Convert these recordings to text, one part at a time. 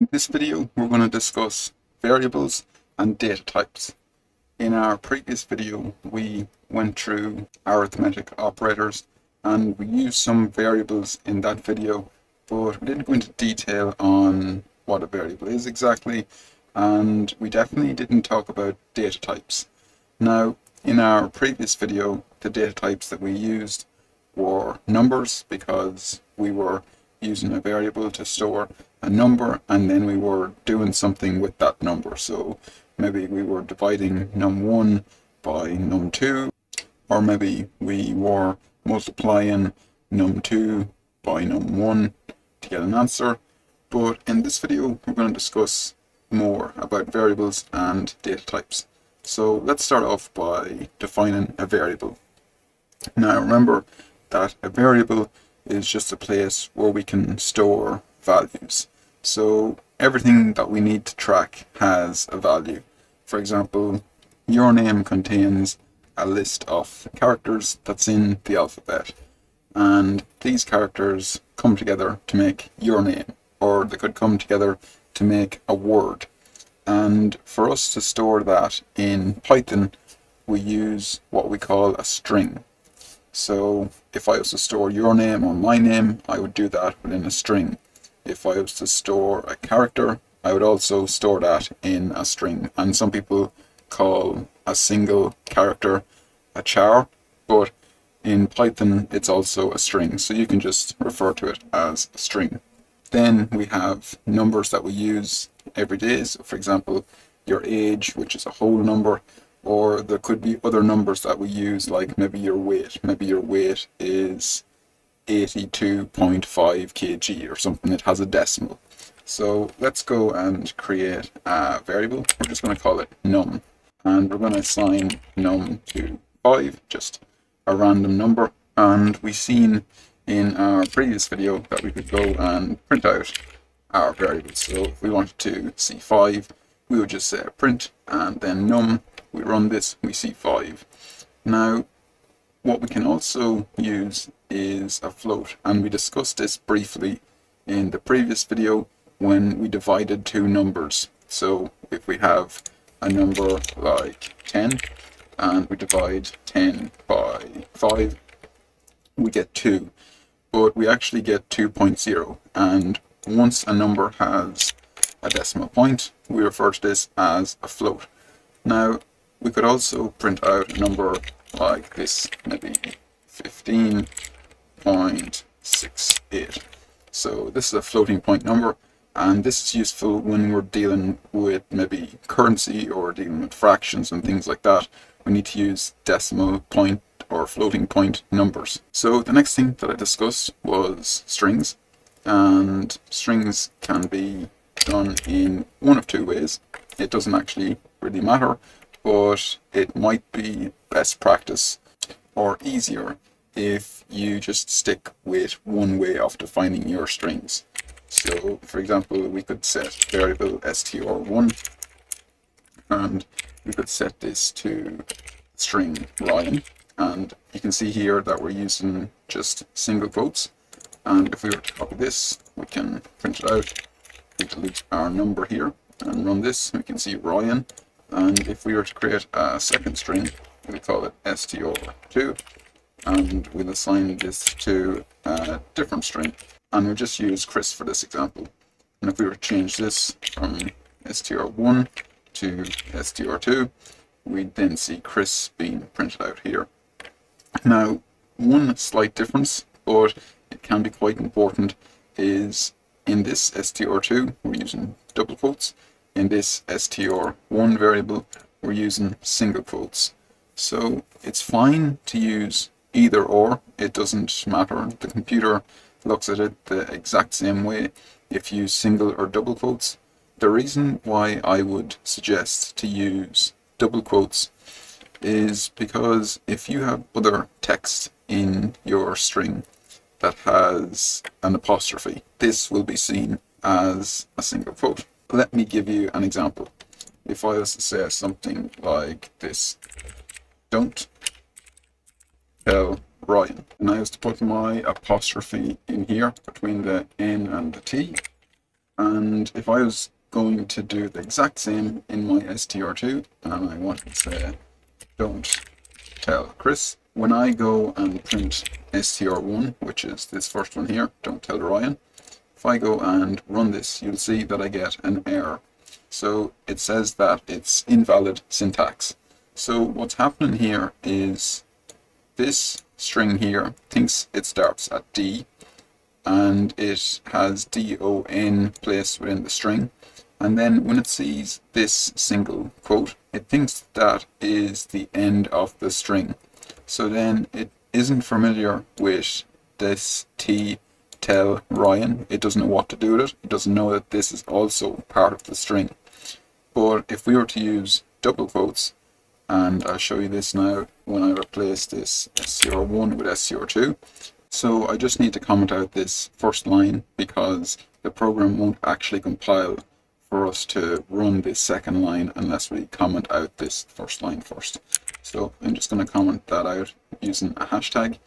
In this video, we're going to discuss variables and data types. In our previous video, we went through arithmetic operators and we used some variables in that video, but we didn't go into detail on what a variable is exactly, and we definitely didn't talk about data types. Now, in our previous video, the data types that we used were numbers because we were using a variable to store a number and then we were doing something with that number. So maybe we were dividing num1 by num2, or maybe we were multiplying num2 by num1 to get an answer. But in this video, we're going to discuss more about variables and data types. So let's start off by defining a variable. Now remember that a variable is just a place where we can store values. So everything that we need to track has a value. For example, your name contains a list of characters that's in the alphabet, and these characters come together to make your name, or they could come together to make a word. And for us to store that in Python, we use what we call a string. So if I was to store your name or my name, I would do that within a string. If I was to store a character, I would also store that in a string. And some people call a single character a char, but in Python it's also a string, so you can just refer to it as a string. Then we have numbers that we use every day. So for example, your age, which is a whole number, or there could be other numbers that we use, like maybe your weight. Maybe your weight is 82.5 kg or something. It has a decimal. So let's go and create a variable. We're just going to call it num, and we're going to assign num to 5, just a random number. And we've seen in our previous video that we could go and print out our variables. So if we wanted to see 5, we would just say print and then num. We run this, we see 5. Now, what we can also use is a float, and we discussed this briefly in the previous video when we divided two numbers. So if we have a number like 10 and we divide 10 by 5, we get 2, but we actually get 2.0, and once a number has a decimal point, we refer to this as a float. Now, we could also print out a number like this, maybe 15.68. So this is a floating point number, and this is useful when we're dealing with maybe currency or dealing with fractions and things like that. We need to use decimal point or floating point numbers. So the next thing that I discussed was strings, and strings can be done in one of two ways. It doesn't actually really matter, but it might be best practice or easier if you just stick with one way of defining your strings. So for example, we could set variable str1, and we could set this to string Ryan, and you can see here that we're using just single quotes. And if we were to copy this, we can print it out. We delete our number here and run this, we can see Ryan. And if we were to create a second string, we'll call it str2, and we'll assign this to a different string, and we'll just use Chris for this example. And if we were to change this from str1 to str2, we'd then see Chris being printed out here. Now, one slight difference, but it can be quite important, is in this str2 we're using double quotes. In this str1 variable, we're using single quotes. So it's fine to use either or, it doesn't matter. The computer looks at it the exact same way if you use single or double quotes. The reason why I would suggest to use double quotes is because if you have other text in your string that has an apostrophe, this will be seen as a single quote. Let me give you an example. If I was to say something like this: don't tell Ryan, and I was to put my apostrophe in here between the N and the T, And if I was going to do the exact same in my str2, and I wanted to say, don't tell Chris, when I go and print str1, which is this first one here, don't tell Ryan, if I go and run this, you'll see that I get an error. So it says that it's invalid syntax. So what's happening here is this string here thinks it starts at D, and it has DON placed within the string. And then when it sees this single quote, it thinks that is the end of the string. So then it isn't familiar with this T tell Ryan. It doesn't know what to do with it. It doesn't know that this is also part of the string. But if we were to use double quotes, and I'll show you this now when I replace this str1 with str2. So I just need to comment out this first line because the program won't actually compile for us to run this second line unless we comment out this first line first. So I'm just going to comment that out using a hashtag,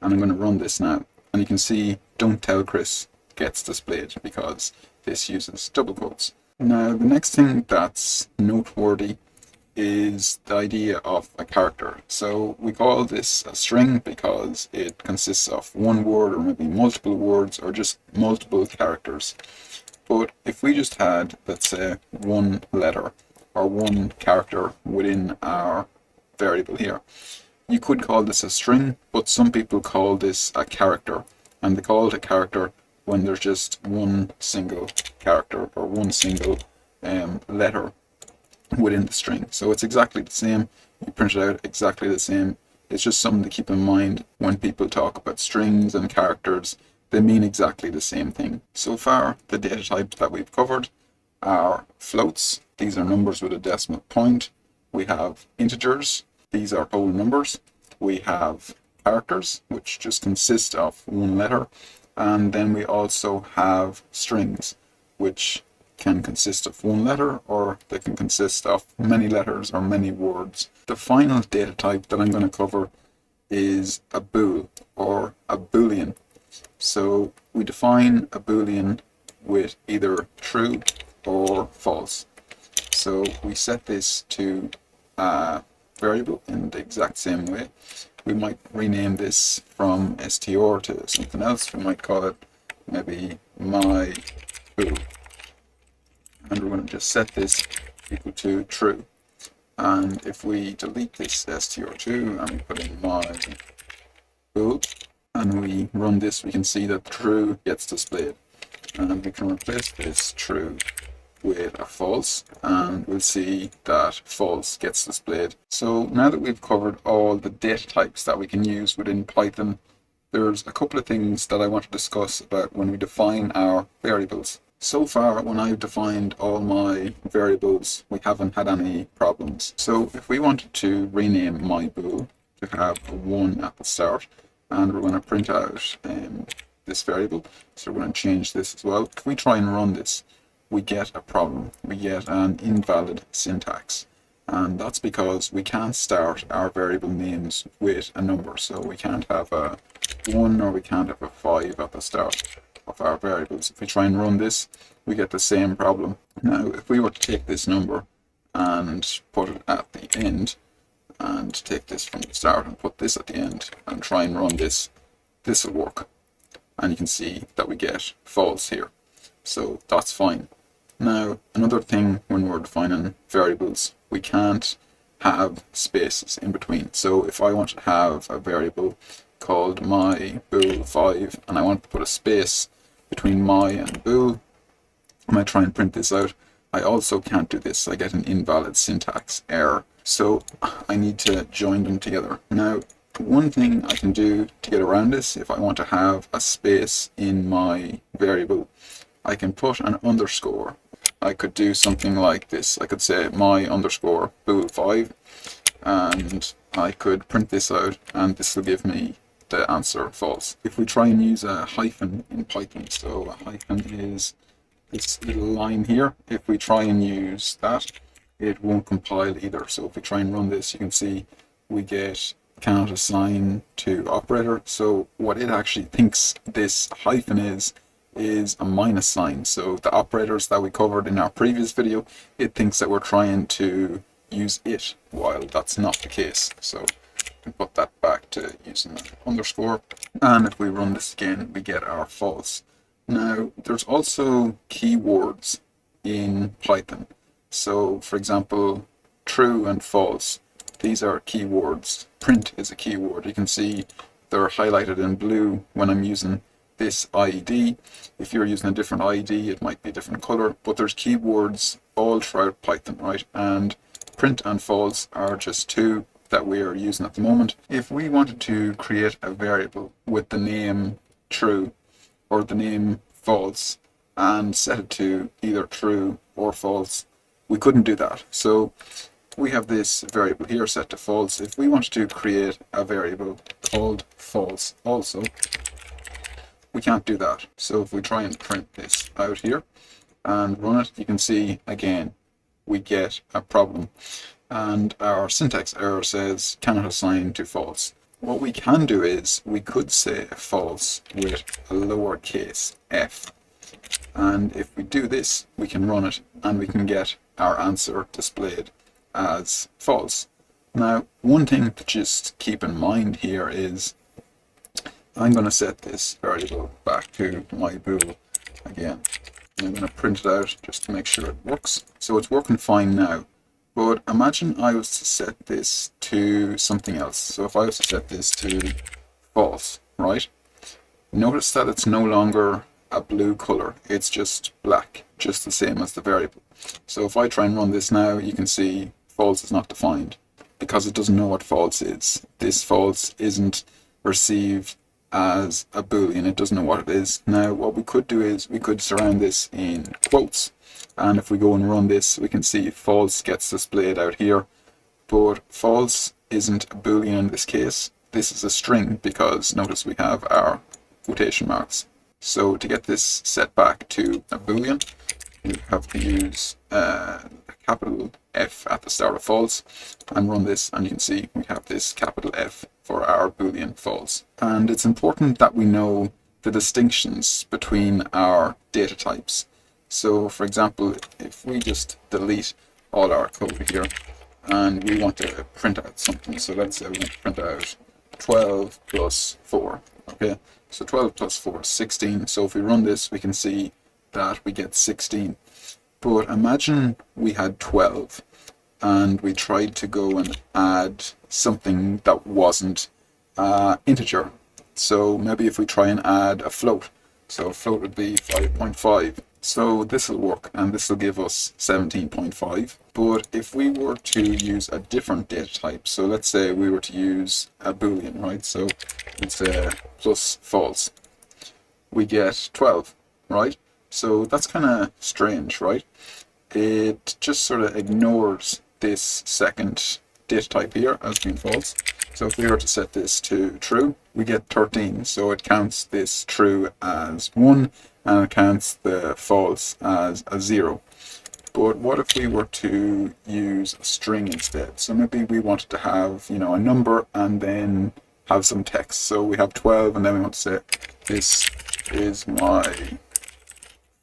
and I'm going to run this now. And you can see don't tell Chris gets displayed because this uses double quotes. Now the next thing that's noteworthy is the idea of a character. So we call this a string because it consists of one word or maybe multiple words or just multiple characters. But if we just had, let's say, one letter or one character within our variable here, you could call this a string, but some people call this a character, and they call it a character when there's just one single character or one single letter within the string. So it's exactly the same. You print it out exactly the same. It's just something to keep in mind when people talk about strings and characters. They mean exactly the same thing. So far, the data types that we've covered are floats. These are numbers with a decimal point. We have integers. These are whole numbers. We have characters, which just consist of one letter. And then we also have strings, which can consist of one letter, or they can consist of many letters or many words. The final data type that I'm going to cover is a bool, or a boolean. So we define a boolean with either true or false. So we set this to a variable in the exact same way. We might rename this from str to something else. We might call it maybe my bool. And we're going to just set this equal to true. And if we delete this str2 and we put in my bool and we run this, we can see that true gets displayed. And we can replace this true with a false, and we'll see that false gets displayed. So now that we've covered all the data types that we can use within Python, there's a couple of things that I want to discuss about when we define our variables. So far, when I've defined all my variables, we haven't had any problems. So if we wanted to rename my bool to have a 1 at the start, and we're going to print out this variable, so we're going to change this as well. If we try and run this, we get a problem. We get an invalid syntax. And that's because we can't start our variable names with a number. So we can't have a 1 or we can't have a 5 at the start of our variables. If we try and run this, we get the same problem. Now, if we were to take this number and put it at the end, and take this from the start and put this at the end, and try and run this, this will work. And you can see that we get false here. So that's fine. Now, another thing when we're defining variables, we can't have spaces in between. So if I want to have a variable called my bool5 and I want to put a space between my and bool, and I try and print this out, I also can't do this. I get an invalid syntax error. So I need to join them together. Now, one thing I can do to get around this, if I want to have a space in my variable, I can put an underscore. I could do something like this. I could say my underscore bool5, and I could print this out, and this will give me the answer false. If we try and use a hyphen in Python, so a hyphen is this little line here. If we try and use that, it won't compile either. So if we try and run this, you can see we get cannot assign to operator. So what it actually thinks this hyphen is is a minus sign. So the operators that we covered in our previous video, it thinks that we're trying to use it, while that's not the case. So we can put that back to using an underscore. And if we run this again, we get our false. Now, there's also keywords in Python. So, for example, true and false, these are keywords. Print is a keyword. You can see they're highlighted in blue when I'm using this ID. If you're using a different ID, it might be a different color, but there's keywords all throughout Python, right? And print and false are just two that we are using at the moment. If we wanted to create a variable with the name true or the name false and set it to either true or false, we couldn't do that. So we have this variable here set to false. If we wanted to create a variable called false also, we can't do that. So if we try and print this out here and run it, you can see again we get a problem, and our syntax error says cannot assign to false. What we can do is we could say false with a lowercase f, and if we do this, we can run it and we can get our answer displayed as false. Now, one thing to just keep in mind here is I'm going to set this variable back to my bool again. I'm going to print it out just to make sure it works. So it's working fine now. But imagine I was to set this to something else. So if I was to set this to false, right? Notice that it's no longer a blue color. It's just black, just the same as the variable. So if I try and run this now, you can see false is not defined because it doesn't know what false is. This false isn't received as a boolean. It doesn't know what it is. Now what we could do is we could surround this in quotes, and if we go and run this, we can see false gets displayed out here, but false isn't a boolean in this case. This is a string because notice we have our quotation marks. So to get this set back to a boolean, we have to use a capital F at the start of false and run this, and you can see we have this capital F for our boolean false. And it's important that we know the distinctions between our data types. So for example, if we just delete all our code here and we want to print out something, so let's say we want to print out 12 plus 4, okay? So 12 plus 4 is 16, so if we run this we can see that we get 16. But imagine we had 12 and we tried to go and add something that wasn't integer. So maybe if we try and add a float, so a float would be 5.5. So this will work and this will give us 17.5. But if we were to use a different data type, so let's say we were to use a boolean, right? So it's plus false, we get 12, right? So that's kind of strange, right? It just sort of ignores this second data type here as being false. So if we were to set this to true, we get 13. So it counts this true as 1 and it counts the false as a 0. But what if we were to use a string instead? So maybe we wanted to have, you know, a number and then have some text. So we have 12 and then we want to say this is my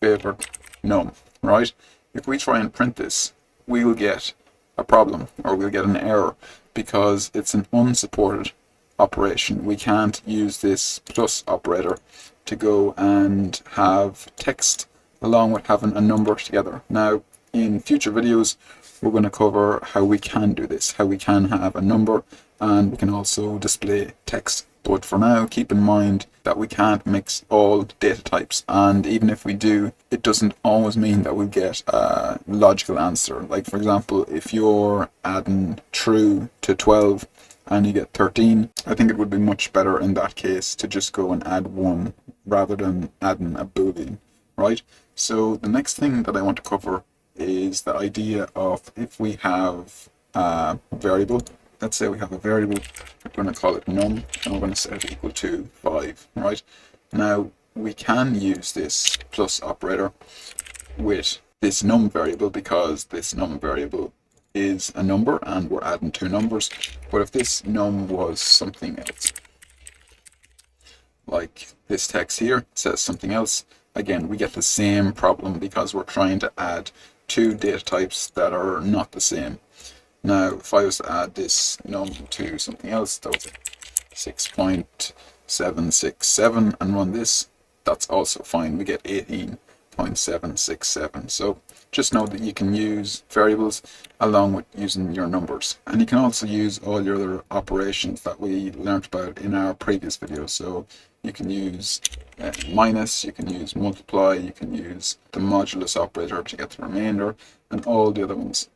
favorite num, right? If we try and print this, we'll get a problem, or we'll get an error, because it's an unsupported operation. We can't use this plus operator to go and have text along with having a number together. Now, in future videos, we're going to cover how we can do this, how we can have a number and we can also display text. But for now, keep in mind that we can't mix all data types, and even if we do, it doesn't always mean that we'll get a logical answer. Like for example, if you're adding true to 12 and you get 13, I think it would be much better in that case to just go and add 1 rather than adding a boolean, right? So the next thing that I want to cover is the idea of if we have a variable. Let's say we have a variable, we're going to call it num, and we're going to set it equal to 5, right? Now, we can use this plus operator with this num variable because this num variable is a number and we're adding 2 numbers. But if this num was something else, like this text here says something else, again, we get the same problem because we're trying to add two data types that are not the same. Now, if I was to add this num to something else, that was 6.767, and run this, that's also fine. We get 18.767. So just know that you can use variables along with using your numbers. And you can also use all your other operations that we learned about in our previous video. So you can use minus, you can use multiply, you can use the modulus operator to get the remainder, and all the other ones.